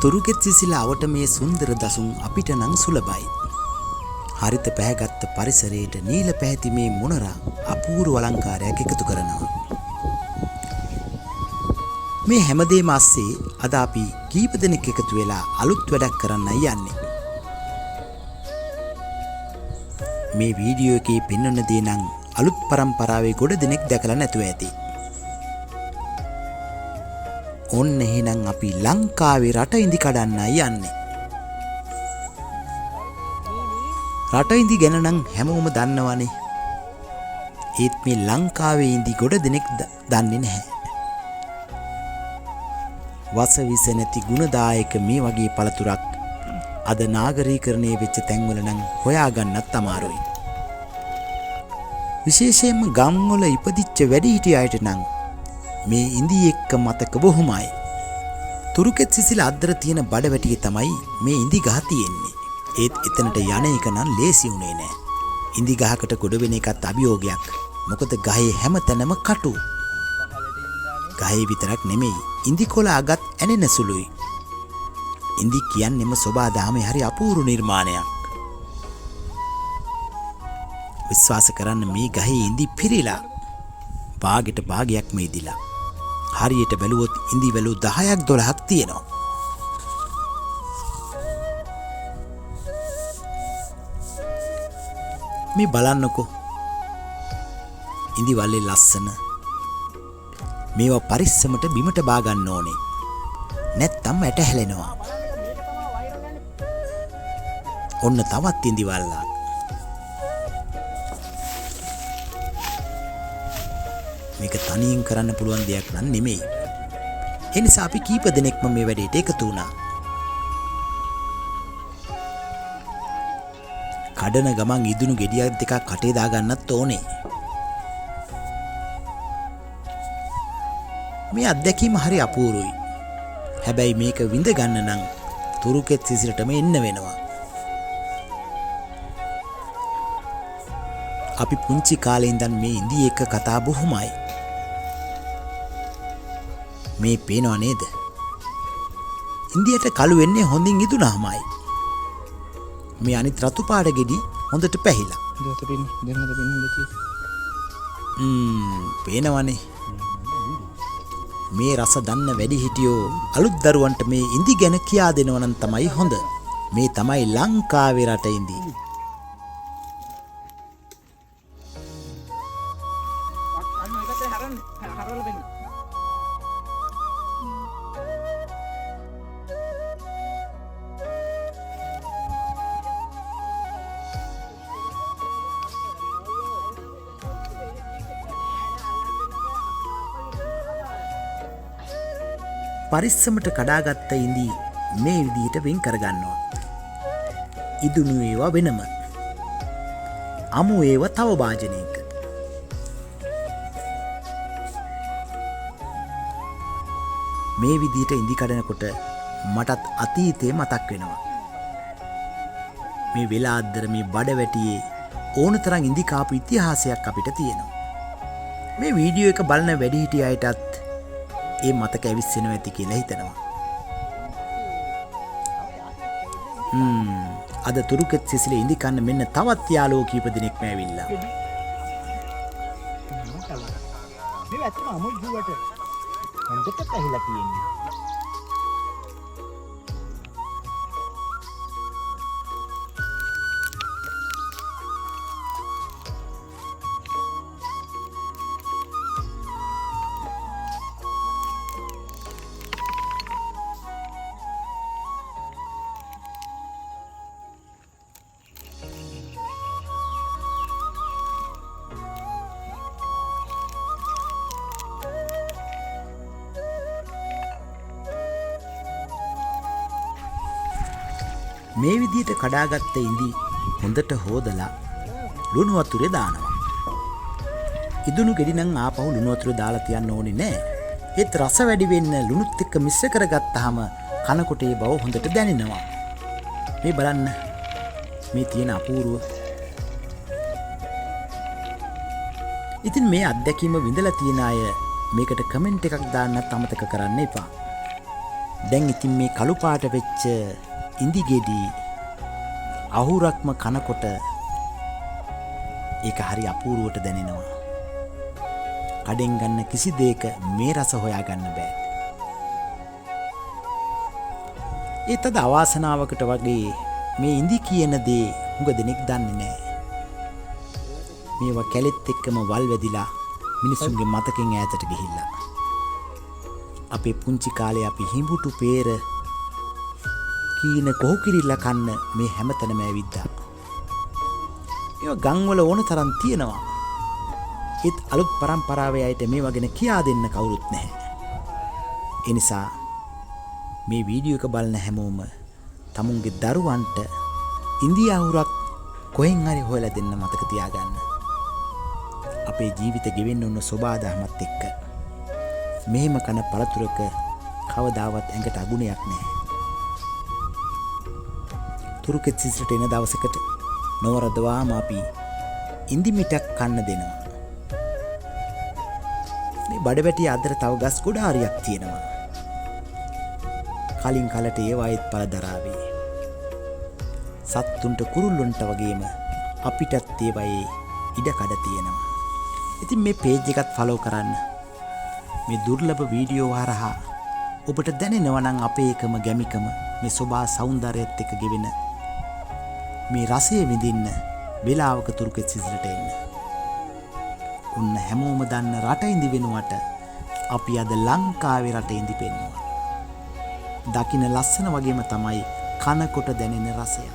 තුරුගෙත් සිසිලාවට මේ සුන්දර දසුන් අපිට නම් සුලභයි. හරිත පැහැගත් පරිසරයට නීල පැහැති මේ මොනරා අපූර්ව අලංකාරයක් එකතු කරනවා. මේ හැමදේම ASCII අද අපි කීප දෙනෙක් එකතු වෙලා අලුත් වැඩක් කරන්නයි යන්නේ. මේ වීඩියෝ එකේ පෙන්වන දේ නම් අලුත් පරම්පරාවේ ගොඩ දෙනෙක් දැකලා නැතුව ඇති. ඔන්න එහෙනම් අපි ලංකාවේ රට ඉඳි කඩන්නයි යන්නේ. රට ඉඳි ගැන නම් හැමෝම දන්නවනේ. ඒත් මේ ලංකාවේ ඉඳි ගොඩ දෙනෙක් දන්නේ නැහැ. වසවිස නැති ගුණදායක මේ වගේ පළතුරක් අද නාගරීකරණය වෙච්ච තැන්වල නම් හොයාගන්නත් අමාරුයි. විශේෂයෙන්ම ගම්වල ඉපදිච්ච වැඩිහිටිය අයට නම් මේ ඉඳි එක්ක මතක බොහොමයි. තුරුකෙත් සිසිල අද්දර තියෙන බඩවැටියේ තමයි මේ ඉඳි ගහ තියෙන්නේ. ඒත් එතනට යන එක නම් ලේසි උනේ නෑ. ඉඳි ගහකට ගොඩ වෙන එකත් අභියෝගයක්. මොකද ගහේ හැම තැනම කටු. ගහේ විතරක් නෙමෙයි ඉඳි කොළ අගත් ඇනෙන සුළුයි. ඉඳි කියන්නේම සෝබා දහමේ හරි අපූර්ව නිර්මාණයක්. විශ්වාස කරන්න මේ ගහේ ඉඳි පිරීලා භාගයට භාගයක් මේදිලා. හරියට බැලුවොත් ඉඳි වැලු 10ක් 12ක් තියෙනවා. මේ බලන්නකෝ. ඉඳි වලේ ලස්සන. මේවා පරිස්සමට බිමට බා ගන්න ඕනේ. නැත්තම් ඇට හැලෙනවා. ඔන්න තවත් ඉඳි වල්ලා. මේක තනියෙන් කරන්න පුළුවන් දෙයක් නන් නෙමෙයි. ඒ නිසා අපි කීප දෙනෙක්ම මේ වැඩේට එකතු වුණා. කඩන ගමන් ඉදුණු ගෙඩියක් දෙකක් කටේ දාගන්නත් ඕනේ. මේ අත්දැකීම හරි අපූර්වයි. හැබැයි මේක විඳ ගන්න නම් තුරුකෙත් සිසිලටම එන්න වෙනවා. අපි පුංචි කාලේ ඉඳන් මේ ඉඳි එක කතා බොහොමයි. මේ පේනව නේද? ඉන්දියට කළු වෙන්නේ හොඳින් ඉදුණාමයි. මේ අනිත් රතු පාට ගෙඩි හොඳට පැහිලා. පේනවනේ. මේ රස දන්න වැඩි හිටියෝ අලුත් දරුවන්ට මේ ඉඳි ගැන කියා දෙනවා නම් තමයි හොඳ. මේ තමයි ලංකාවේ රට ඉඳි. පරිස්සමට කඩාගත්ත ඉඳි මේ විදිහට වෙන් කරගන්නවා. ඉදුණු ඒවා වෙනම. අමු ඒවා තව භාජනයක. මේ විදිහට ඉඳි කඩනකොට මටත් අතීතේ මතක් වෙනවා. මේ වෙලාද්දර මේ බඩවැටියේ ඕනතරම් ඉඳි කාපු ඉතිහාසයක් අපිට තියෙනවා. මේ වීඩියෝ එක බලන වැඩිහිටිය අයටත් ඒ මතක ඇවිස්සෙනවා ඇති කියලා හිතනවා. අද තුරුකෙත් සිසිල ඉඳි කන්න මෙන්න තවත් යාළුවෝ කීප දෙනෙක්ම ඇවිල්ලා. මේ ඇත්තම අමුල් ජුවට හොඳට පැහිලා තියෙන්නේ. මේ විදිහට කඩාගත්ත ඉඳි හොඳට හොදලා ලුණු වතුරේ දානවා. ඉදුණු ගෙඩි නම් ආපහු ලුණු වතුරේ දාලා තියන්න ඕනේ නෑ. ඒත් රස වැඩි වෙන්න ලුණුත් එක්ක මිශ්‍ර කරගත්තාම කනකොට ඒ බව හොඳට දැනෙනවා. මේ බලන්න මේ තියෙන අපූර්ව. ඉතින් මේ අත්දැකීම විඳලා තියෙන අය මේකට කමෙන්ට් එකක් දාන්නත් අමතක කරන්න එපා. දැන් ඉතින් මේ කළු පාට වෙච්ච ඉඳි ගෙඩි අහුරක්ම කනකොට ඒක හරි අපූර්වට දැනෙනවා. කඩෙන් ගන්න කිසි දෙයක මේ රස හොයාගන්න බෑ. ඒත් අද අවාසනාවකට වගේ මේ ඉඳි කියන දේ හුඟ දෙනෙක් දන්නේ නෑ. මේවා කැලෙත් එක්කම වල් වැදිලා මිනිසුන්ගේ මතකෙන් ඈතට ගිහිල්ලා. අපේ පුංචි කාලේ අපි හිඹුටු peer කීන කොහොකිරිල්ල කන්න මේ හැමතැනම ඇවිද්දා. ඒවා ගම්වල ඕන තරම් තියෙනවා. ඒත් අලුත් පරම්පරාවේ අයට මේවා ගැන කියා දෙන්න කවුරුත් නැහැ. ඒ නිසා මේ වීඩියෝ එක බලන හැමෝම තමුන්ගේ දරුවන්ට ඉන්දියාවුරක් කොහෙන් හරි හොයලා දෙන්න මතක තියාගන්න. අපේ ජීවිත ගෙවෙන්න උන සෝබාදහමත් එක්ක මෙහෙම කන පළතුරක කවදාවත් ඇඟට අගුණයක් නැහැ. තුරුකෙත් සිසිලට එන දවසකට නොවරදවාම අපි ඉන්දි මිටක් කන්න දෙනවා. මේ බඩවැටිය අතර තව ගස් ගොඩාරියක් තියෙනවා. කලින් කලට ඒවායිත් පළදරාවේ. සත්තුන්ට කුරුල්ලොන්ට වගේම අපිටත් ඒවයේ ඉඩකඩ තියෙනවා. ඉතින් මේ පේජ් එකත් ෆලෝ කරන්න. මේ දුර්ලභ වීඩියෝ හරහා ඔබට දැනෙනවා නම් අපේ එකම ගැමිකම මේ සෝබා සෞන්දර්යයත් එක්ක ගෙවෙන මේ රසය විඳින්න වෙලාවක තුරුකෙත් සිසිලට එන්න. උන්න හැමෝම දන්න රට ඉඳි වෙනුවට අපි අද ලංකාවේ රට ඉඳි පෙන්නවා. දකින්න ලස්සන වගේම තමයි කනකොට දැනෙන රසය.